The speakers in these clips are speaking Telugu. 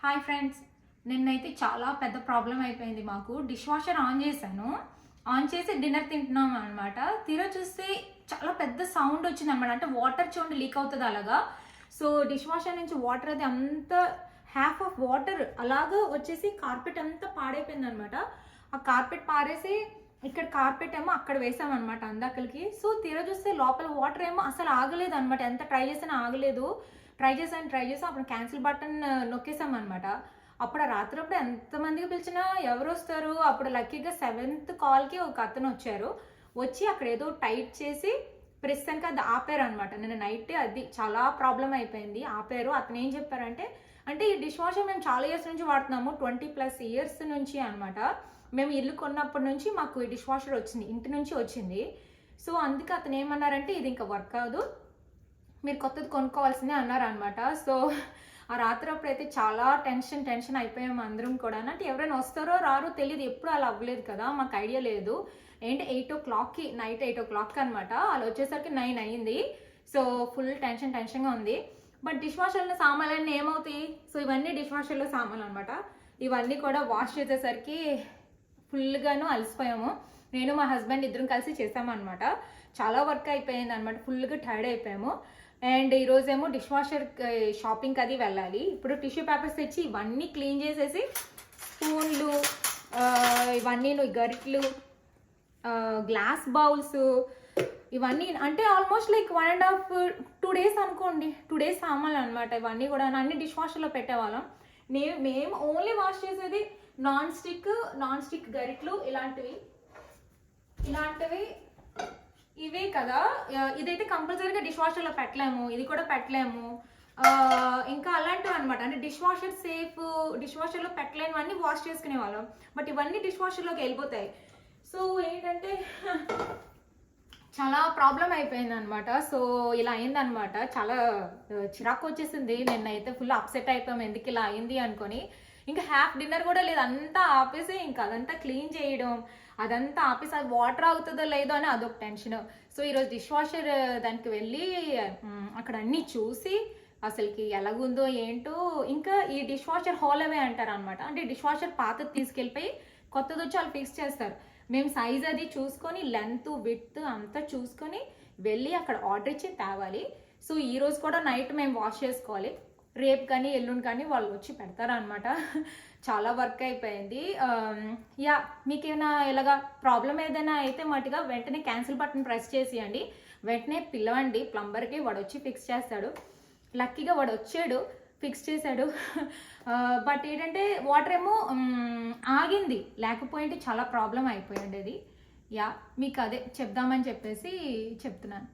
హాయ్ ఫ్రెండ్స్, నిన్నైతే చాలా పెద్ద ప్రాబ్లం అయిపోయింది. మాకు డిష్ వాషర్ ఆన్ చేశాను. ఆన్ చేసి డిన్నర్ తింటున్నాం అనమాట. తీరా చూస్తే చాలా పెద్ద సౌండ్ వచ్చింది అనమాట. అంటే వాటర్ చూడండి లీక్ అవుతుంది అలాగా. సో డిష్ వాషర్ నుంచి వాటర్ అది అంత హాఫ్ ఆఫ్ వాటర్ అలాగా వచ్చేసి కార్పెట్ అంతా పాడైపోయింది అనమాట. ఆ కార్పెట్ పారేసి ఇక్కడ కార్పెట్ ఏమో అక్కడ వేసామన్నమాట అందాకలకి. సో తీరా చూస్తే లోపల వాటర్ ఏమో అసలు ఆగలేదు అనమాట. ఎంత ట్రై చేసినా ఆగలేదు. ట్రై చేసాం అప్పుడు క్యాన్సిల్ బటన్ నొక్కేసాం అనమాట. అప్పుడు రాత్రప్పుడు ఎంతమందికి పిలిచినా ఎవరు వస్తారు. అప్పుడు లక్కీగా 7th కాల్కి ఒక అతను వచ్చి అక్కడ ఏదో టైట్ చేసి ప్రస్తుతానికి అది ఆపారు అనమాట. నేను నైట్ అది చాలా ప్రాబ్లం అయిపోయింది, ఆపారు. అతను ఏం చెప్పారంటే, అంటే ఈ డిష్ వాషర్ మేము చాలా ఇయర్స్ నుంచి వాడుతున్నాము, 20+ ఇయర్స్ నుంచి అనమాట. మేము ఇల్లు కొన్నప్పటి నుంచి మాకు ఈ డిష్ వాషర్ వచ్చింది, ఇంటి నుంచి వచ్చింది. సో అందుకే అతను ఏమన్నారంటే, ఇది ఇంకా వర్క్ అవ్వదు, మీరు కొత్తది కొనుక్కోవాల్సిందే అన్నారు అనమాట. సో ఆ రాత్రి అప్పుడైతే చాలా టెన్షన్ అయిపోయాము అందరం కూడా. అంటే ఎవరైనా వస్తారో రారో తెలియదు, ఎప్పుడు అలా అవ్వలేదు కదా, మాకు ఐడియా లేదు. ఏంటి 8 o'clockకి, నైట్ 8 o'clock అనమాట. అలా వచ్చేసరికి 9 అయ్యింది. సో ఫుల్ టెన్షన్గా ఉంది. బట్ డిష్ వాషర్లో సామాన్లన్నీ ఏమవుతాయి, సో ఇవన్నీ డిష్ వాషర్లో సామాన్లు అనమాట. ఇవన్నీ కూడా వాష్ చేసేసరికి ఫుల్గాను అలసిపోయాము. నేను మా హస్బెండ్ ఇద్దరం కలిసి చేసామన్నమాట. చాలా వర్క్ అయిపోయింది అనమాట, ఫుల్గా టైర్డ్ అయిపోయాము. అండ్ ఈరోజేమో డిష్ వాషర్ షాపింగ్కి అది వెళ్ళాలి. ఇప్పుడు టిష్యూ పేపర్స్ తెచ్చి ఇవన్నీ క్లీన్ చేసేసి, స్పూన్లు, ఇవన్నీ గరిట్లు, గ్లాస్ బౌల్స్, ఇవన్నీ అంటే ఆల్మోస్ట్ లైక్ 1.5-2 days అనుకోండి. 2 days సామాన్లు అనమాట. ఇవన్నీ కూడా అన్ని డిష్ వాషర్లో పెట్టేవాళ్ళం. మేము ఓన్లీ వాష్ చేసేది నాన్ స్టిక్ గరిట్లు, ఇలాంటివి ఇవే కదా. ఇదైతే కంపల్సరీగా డిష్ వాషర్లో పెట్టలేము, ఇది కూడా పెట్టలేము. ఇంకా అలాంటివి అనమాట. అంటే డిష్ వాషర్ సేఫ్, డిష్ వాషర్లో పెట్టలేనివన్నీ వాష్ చేసుకునే వాళ్ళం. బట్ ఇవన్నీ డిష్ వాషర్లోకి వెళ్ళిపోతాయి. సో ఏంటంటే చాలా ప్రాబ్లం అయిపోయింది అనమాట. సో ఇలా అయిందనమాట. చాలా చిరాకు వచ్చేసింది. నిన్నైతే ఫుల్ అప్సెట్ అయిపోయాం, ఎందుకు ఇలా అయింది అనుకొని. ఇంకా హాఫ్ డిన్నర్ కూడా లేదు, అంతా ఆపేసి ఇంకా అదంతా క్లీన్ చేయడం, అదంతా ఆపేసి అది వాటర్ ఆగుతుందో లేదో అని అదొక టెన్షన్. సో ఈరోజు డిష్ వాషర్ దానికి వెళ్ళి అక్కడ అన్నీ చూసి అసలుకి ఎలాగుందో ఏంటో. ఇంకా ఈ డిష్ వాషర్ హోల్ అవే అంటారు అనమాట. అంటే డిష్ వాషర్ పాతది తీసుకెళ్ళిపోయి కొత్తది వచ్చి వాళ్ళు ఫిక్స్ చేస్తారు. మేము సైజ్ అది చూసుకొని, లెంత్ విడ్త్ అంతా చూసుకొని వెళ్ళి అక్కడ ఆర్డర్ ఇచ్చి తేవాలి. సో ఈరోజు కూడా నైట్ మేము వాష్ చేసుకోవాలి. రేపు కానీ ఎల్లుండి కానీ వాళ్ళు వచ్చి పెడతారనమాట. చాలా వర్క్ అయిపోయింది. యా, మీకేమైనా ఇలాగా ప్రాబ్లం ఏదైనా అయితే మటుగా వెంటనే క్యాన్సిల్ బటన్ ప్రెస్ చేసేయండి. వెంటనే పిలవండి ప్లంబర్కి, వాడు వచ్చి ఫిక్స్ చేస్తాడు. లక్కీగా వాడు వచ్చాడు, ఫిక్స్ చేశాడు. బట్ ఏంటంటే వాటర్ ఏమో ఆగింది, లేకపోయింటే చాలా ప్రాబ్లం అయిపోయింది అది. యా, మీకు అదే చెప్దామని చెప్పేసి చెప్తున్నాను.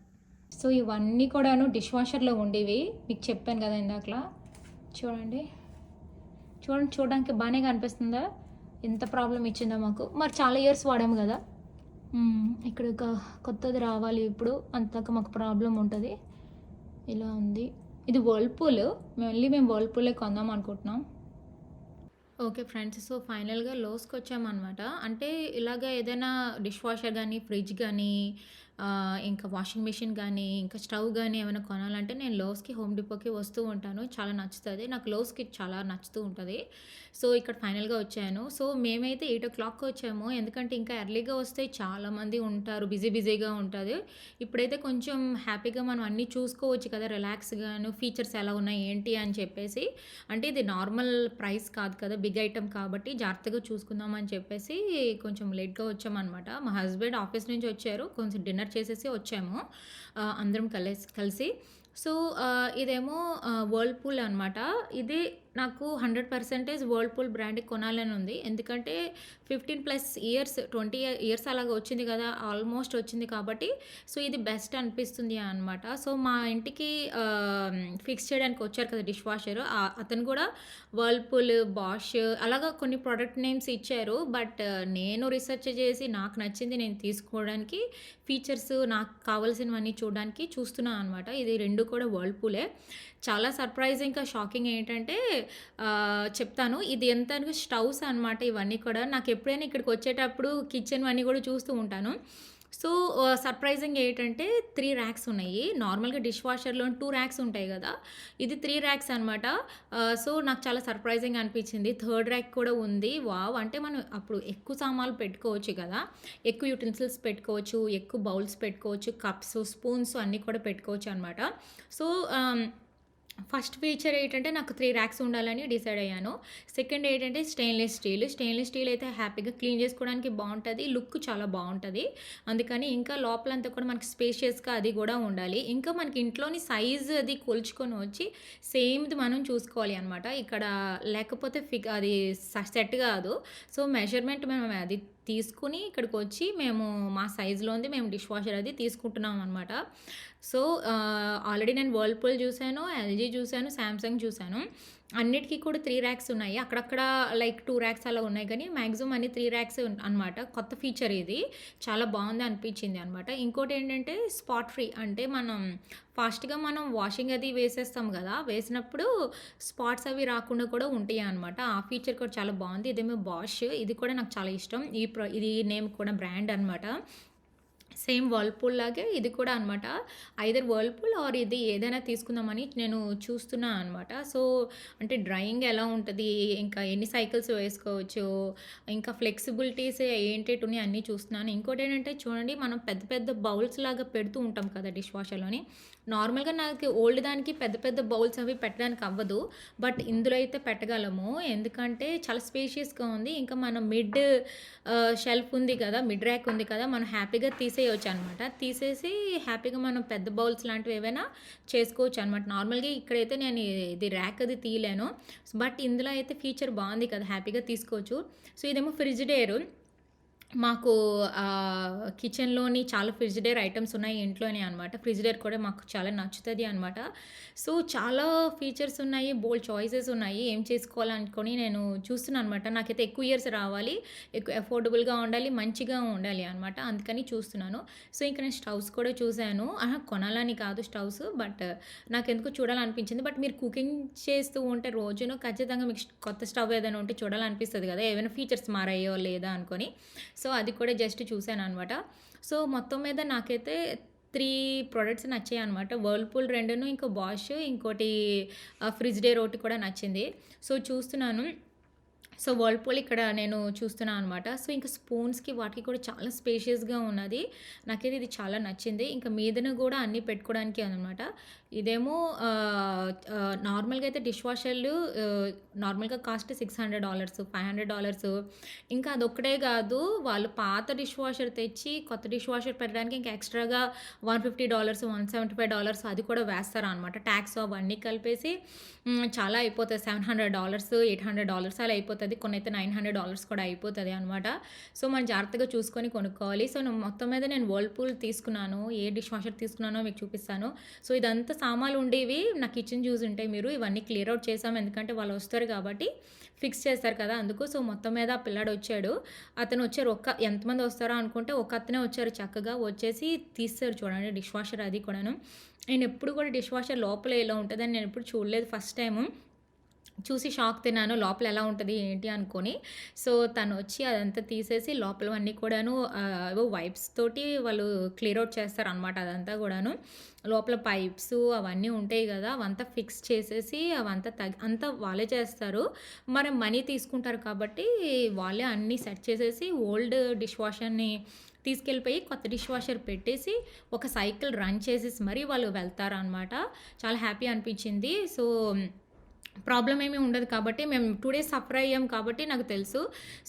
సో ఇవన్నీ కూడాను డిష్ వాషర్లో ఉండేవి, మీకు చెప్పాను కదా ఇందాకలా. చూడడానికి బాగానే కనిపిస్తుందా, ఎంత ప్రాబ్లం ఇచ్చిందో మాకు. మరి చాలా ఇయర్స్ వాడాము కదా. ఇక్కడ కొత్తది రావాలి ఇప్పుడు, అంతక మాకు ప్రాబ్లం ఉంటుంది. ఇలా ఉంది. ఇది whirlpool. మేము whirlpool కొందాం అనుకుంటున్నాం. ఓకే ఫ్రెండ్స్, సో ఫైనల్గా లోస్కి వచ్చామన్నమాట. అంటే ఇలాగ ఏదైనా డిష్ వాషర్ కానీ, ఫ్రిడ్జ్ కానీ, ఇంకా వాషింగ్ మిషన్ కానీ, ఇంకా స్టవ్ కానీ ఏమైనా కొనాలంటే నేను లోస్కి, హోమ్ డిపోకి వస్తూ ఉంటాను. చాలా నచ్చుతుంది నాకు, లోస్కి చాలా నచ్చుతూ ఉంటుంది. సో ఇక్కడ ఫైనల్గా వచ్చాను. సో మేమైతే 8 o'clock వచ్చాము, ఎందుకంటే ఇంకా ఎర్లీగా వస్తే చాలామంది ఉంటారు, బిజీగా ఉంటుంది. ఇప్పుడైతే కొంచెం హ్యాపీగా మనం అన్నీ చూసుకోవచ్చు కదా, రిలాక్స్గాను, ఫీచర్స్ ఎలా ఉన్నాయి ఏంటి అని చెప్పేసి. అంటే ఇది నార్మల్ ప్రైస్ కాదు కదా, బిగ్ ఐటమ్ కాబట్టి జాగ్రత్తగా చూసుకుందాం అని చెప్పేసి కొంచెం లేట్గా వచ్చామన్నమాట. మా హస్బెండ్ ఆఫీస్ నుంచి వచ్చారు, కొంచెం డిన్నర్ చేసేసి వచ్చాము అందరం కలిసి. సో ఇదేమో whirlpool అనమాట. ఇది నాకు 100% whirlpool బ్రాండ్ కొనాలని ఉంది, ఎందుకంటే 15+ ఇయర్స్, 20 ఇయర్స్ అలాగ వచ్చింది కదా, ఆల్మోస్ట్ వచ్చింది కాబట్టి. సో ఇది బెస్ట్ అనిపిస్తుంది అనమాట. సో మా ఇంటికి ఫిక్స్ చేయడానికి వచ్చారు కదా డిష్ వాషర్, అతను కూడా whirlpool, బాష్ అలాగా కొన్ని ప్రోడక్ట్ నేమ్స్ ఇచ్చారు. బట్ నేను రీసెర్చ్ చేసి నాకు నచ్చింది నేను తీసుకోవడానికి, ఫీచర్స్ నాకు కావాల్సినవన్నీ చూడడానికి చూస్తున్నాను అనమాట. ఇది రెండు కూడా whirlpool. చాలా సర్ప్రైజింగ్, షాకింగ్ ఏంటంటే చెప్తాను. ఇది ఎంత స్టవ్స్ అనమాట. ఇవన్నీ కూడా నాకు ఎప్పుడైనా ఇక్కడికి వచ్చేటప్పుడు కిచెన్ అన్నీ కూడా చూస్తూ ఉంటాను. సో, సర్ప్రైజింగ్ ఏంటంటే 3 ర్యాక్స్ ఉన్నాయి. నార్మల్‌గా డిష్ వాషర్‌లో 2 ర్యాక్స్ ఉంటాయి గదా! ఇది 3 ర్యాక్స్ అనమాట. సో, నాకు చాలా సర్ప్రైజింగ్ అనిపించింది. థర్డ్ ర్యాక్ కూడా ఉంది. వావ్! అంటే మనం అప్పుడు ఎక్కువ సామాన్లు పెట్టుకోవచ్చు కదా! ఎక్కువ యుటెన్సిల్స్ పెట్టుకోవచ్చు, ఎక్కువ బౌల్స్ పెట్టుకోవచ్చు, కప్స్, స్పూన్స్ అన్నీ కూడా పెట్టుకోవచ్చు అనమాట. సో, ఫస్ట్ ఫీచర్ ఏంటంటే నాకు 3 ర్యాక్స్ ఉండాలని డిసైడ్ అయ్యాను. సెకండ్ ఏంటంటే స్టెయిన్‌లెస్ స్టీల్. స్టెయిన్‌లెస్ స్టీల్ అయితే హ్యాపీగా క్లీన్ చేసుకోవడానికి బావుంటది. లుక్ చాలా బావుంటది. అందుకని ఇంకా లోపలంతా కూడా మనకి స్పేషియస్‌గా అది గూడా ఉండాలి. ఇంకా మనకి ఇంట్లోని సైజ్ అది కొలుచుకొని వచ్చి సేమ్‌ది మనం చూసుకోవాలి అనమాట. ఇక్కడ లేకపోతే అది సెట్ గాదు. సో, మెజర్‌మెంట్ మేము అది తీసుకొని ఇక్కడికొచ్చి మేము మా సైజులోనిది మేము డిష్ వాషర్ అది తీసుకుంటున్నాం అనమాట. సో, ఆల్రెడీ నేను వర్ల్‌పూల్ చూసాను, ఎల్‌జీ చూసాను, సామ్‌సంగ్ చూసాను. అన్నిటికి కూడా 3 ర్యాక్స్ ఉన్నాయి. అక్కడక్కడ లైక్ 2 ర్యాక్స్ అలా ఉన్నాయి కానీ మాక్సిమం అన్ని 3 ర్యాక్స్ అనమాట. కొత్త ఫీచర్ ఇది. చాలా బావుంది అనిపించింది అనమాట. ఇంకోటేంటంటే స్పాట్ ఫ్రీ అంటే మనం ఫాస్ట్‌గా మనం వాషింగ్ అది వేసేస్తాం గదా! వేసినప్పుడు స్పాట్స్ అవి రాకుండా కూడా ఉంటాయి అనమాట. ఆ ఫీచర్ కూడా చాలా బావుంది. ఇదేమో బాష్ ఇది కూడా నాకు చాలా ఇష్టం. ఇది నేమ్ కూడా బ్రాండ్ అనమాట. సేమ్ వర్ల్‌పూల్ లాగే ఇది కూడా అనమాట. ఐదర్ వర్ల్‌పూల్ ఆర్ ఇది ఏదైనా తీసుకుందామని నేను చూస్తున్నా అనమాట. సో, అంటే డ్రైయింగ్ ఎలా ఉంటది, ఇంకా ఎన్ని సైకిల్స్ వేసుకోవచ్చు, ఇంకా ఫ్లెక్సిబిలిటీస్ ఏంటేటున్నాయి అన్నీ చూస్తున్నాను. ఇంకోటేంటంటే చూడండి మనం పెద్ద పెద్ద బౌల్స్ లాగా పెడుతూ ఉంటాం కదా డిష్ వాషర్‌లోని. నార్మల్‌గా నాకు ఓల్డ్ దానికి పెద్ద పెద్ద బౌల్స్ అవి పెట్టడానికి అవ్వదు. బట్ ఇందులో అయితే పెట్టగలము. ఎందుకంటే చాలా స్పేషియస్‌గా ఉంది. ఇంకా మనం షెల్ఫ్ ఉంది కదా! మిడ్ ర్యాక్ ఉంది కదా! మనం హ్యాపీగా తీసేయొచ్చనమాట. తీసేసి హ్యాపీగా మనం పెద్ద బౌల్స్ లాంటివి ఏవైనా చేసుకోవచ్చనమాట. నార్మల్‌గా ఇక్కడైతే నేను ఇది ర్యాక్ అది తీయలేను. బట్ ఇందులో అయితే ఫీచర్ బావుంది కదా! హ్యాపీగా తీసుకోవచ్చు. సో, ఇదేమో ఫ్రిజిడేరు. మాకు కిచెన్‌లోని చాలా ఫ్రిజిడేర్ ఐటెమ్స్ ఉన్నాయి ఇంట్లోనే అనమాట. ఫ్రిజిడేర్ కూడా మాకు చాలా నచ్చుతది అనమాట. సో, చాలా ఫీచర్స్ ఉన్నాయి. బోలెడు చాయిసెస్ ఉన్నాయి. ఏం చేసుకోవాలనుకోని నేను చూస్తున్నాను అనమాట. నాకైతే ఎక్కువ ఇయర్స్ రావాలి. ఎక్కువ అఫోర్డబుల్‌గా ఉండాలి. మంచిగా ఉండాలి అనమాట. అందుకని చూస్తున్నాను. సో, ఇంక నేను స్టవ్స్ కూడా చూసాను. కొనాలని కాదు స్టవ్స్. బట్ నాకెందుకో చూడాలనిపించింది. బట్ మీరు కుకింగ్ చేస్తూ ఉంటే రోజును ఖచ్చితంగా మీకు కొత్త స్టవ్ ఏదైనా ఉంటే చూడాలనిపిస్తది కదా! ఏవైనా ఫీచర్స్ మారాయో లేదా అనుకోని. సో, అది కూడా జస్ట్ చూసాననమాట. సో, మొత్తం మీద నాకైతే 3 ప్రొడక్ట్స్ నచ్చాయనమాట. వర్ల్‌పూల్ 2 ఇంకా బాష్ ఇంకోటి ఫ్రిజిడేర్ ఒకటి కూడా నచ్చింది. సో, చూస్తున్నాను. సో, వర్ల్‌పూల్ ఇక్కడ నేను చూస్తున్నా అనమాట. సో, ఇంకా స్పూన్స్‌కి వాటికి కూడా చాలా స్పేషియస్‌గా ఉన్నది. నాకైతే ఇది చాలా నచ్చింది. ఇంకా మీదన గూడా అన్నీ పెట్టుకోవడానికే అనమాట. ఇదేమో నార్మల్‌గా అయితే డిష్ వాషర్లు నార్మల్‌గా కాస్ట్ $600, $500 ఇంకా అదొక్కటే గాదు. వాళ్ళు పాత డిష్ వాషర్ తెచ్చి కొత్త డిష్ వాషర్ పెట్టడానికి ఇంకా ఎక్స్‌ట్రాగా $150, $175 అది కూడా వేస్తారనమాట. టాక్స్ అవన్నీ కలిపేసి చాలా అయిపోతది. $700, $800 అలా అయిపోతది. కొన్నైతే $900 కూడా అయిపోతది అనమాట. సో, మనం జాగ్రత్తగా చూసుకొని కొనుక్కోవాలి. సో, మొత్తం మీద నేను వర్ల్‌పూల్ తీసుకున్నాను. ఏ డిష్ వాషర్ తీసుకున్నానో మీకు చూపిస్తాను. సో, ఇదంతా సామాన్లు ఉండేవి. నా కిచెన్ చూసుంటే మీరు ఇవన్నీ క్లియర్ ఔట్ చేసాం. ఎందుకంటే వాళ్ళు వస్తారు కాబట్టి ఫిక్స్ చేస్తారు కదా! అందుకు. సో, మొత్తం మీద ఆ పిల్లాడొచ్చాడు. అతను వచ్చారు. ఎంతమంది వస్తారో అనుకుంటే ఒక అతనే వచ్చారు చక్కగా. వచ్చేసి తీస్తారు చూడండి డిష్ వాషర్ అది కూడాను. నేనెప్పుడు కూడా డిష్ వాషర్ లోపల ఎలా ఉంటదని నేనెప్పుడు చూడలేదు ఫస్ట్ టైము. చూసి షాక్ తిన్నాను. లోపల ఎలా ఉంటది ఏంటి అనుకోని. సో, తనొచ్చి అదంతా తీసేసి లోపలవన్నీ కూడాను ఏవో వైప్స్ తోటి వాళ్ళు క్లియర్ ఔట్ చేస్తారనమాట అదంతా గూడాను. లోపల పైప్స్ అవన్నీ ఉంటాయి గదా! అవంతా ఫిక్స్ చేసేసి అవంతా అంతా వాళ్ళే చేస్తారు. మరి మనీ తీసుకుంటారు కాబట్టి వాళ్ళే అన్నీ సెట్ చేసేసి ఓల్డ్ డిష్ వాషర్‌ని తీసుకెళ్ళిపోయి కొత్త డిష్ వాషర్ పెట్టేసి ఒక సైకిల్ రన్ చేసేసి మరీ వాళ్ళు వెళ్తారనమాట. చాలా హ్యాపీ అనిపించింది. సో, ప్రాబ్లమ్ ఏమీ ఉండదు కాబట్టి మేము 2 డేస్ సఫర్ అయ్యాం కాబట్టి నాకు తెలుసు.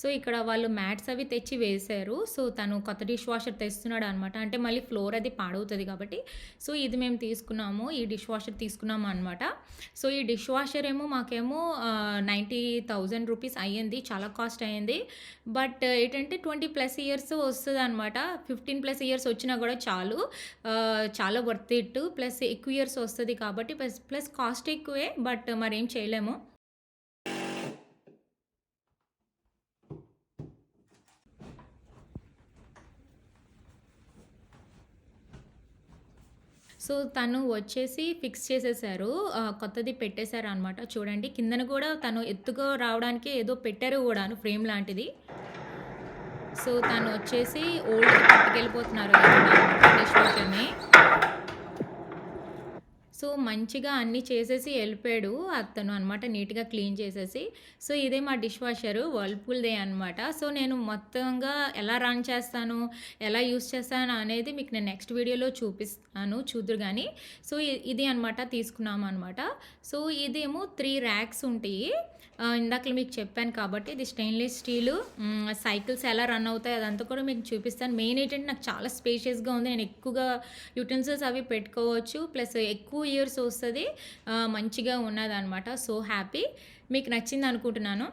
సో, ఇక్కడ వాళ్ళు మ్యాట్స్ అవి తెచ్చి వేశారు. సో, తను కొత్త డిష్ వాషర్ తెస్తున్నాడనమాట. అంటే మళ్ళీ ఫ్లోర్ అది పాడవుతది కాబట్టి. సో, ఇది మేము తీసుకున్నాము. ఈ డిష్ వాషర్ తీసుకున్నాము అనమాట. సో, ఈ డిష్ వాషర్ మాకేమో 90,000 రూపీస్ అయ్యింది. చాలా కాస్ట్ అయ్యింది. బట్ ఏంటంటే 20+ ఇయర్స్ వస్తదనమాట. 15+ ఇయర్స్ వచ్చినా కూడా చాలు. చాలా వర్త్ ఇట్. ప్లస్ ఎక్కువ ఇయర్స్ వస్తది కాబట్టి ప్లస్ కాస్ట్ ఎక్కువే. బట్ మరేం చేయలేము. సో, తను వచ్చేసి ఫిక్స్ చేసేసారు. కొత్తది పెట్టేసారనమాట. చూడండి కిందన గూడా తను ఎత్తుగా రావడానికి ఏదో పెట్టారు గూడాను ఫ్రేమ్ లాంటిది. సో తను వచ్చేసి ఓల్డ్‌ది పట్టుకెళ్ళిపోతున్నారు డిష్ వాషర్‌ని. సో మంచిగా అన్నీ చేసేసి వెళ్ళిపోయాడు అతను అనమాట, నీట్గా క్లీన్ చేసేసి. సో ఇదే మా డిష్ వాషరు వర్ల్‌పూల్‌దే అనమాట. సో నేను మొత్తంగా ఎలా రన్ చేస్తాను, ఎలా యూస్ చేస్తాను అనేది మీకు నేను నెక్స్ట్ వీడియోలో చూపిస్తాను, చూద్దురు కానీ. సో ఇది అనమాట తీసుకున్నాము అనమాట. సో ఇదేమో 3 ర్యాక్స్ ఉంటాయి. ఇందాక మీకు చెప్పాను కాబట్టి ఇది స్టెయిన్లెస్ స్టీలు. సైకిల్స్ ఎలా రన్ అవుతాయి అదంతా కూడా మీకు చూపిస్తాను. మెయిన్ ఏంటంటే నాకు చాలా స్పేషియస్గా ఉంది, నేను ఎక్కువగా యుటెన్సిల్స్ అవి పెట్టుకోవచ్చు, ప్లస్ ఎక్కువ ఇయర్స్ వస్తుంది, మంచిగా ఉన్నదనమాట. సో హ్యాపీ, మీకు నచ్చింది అనుకుంటున్నాను.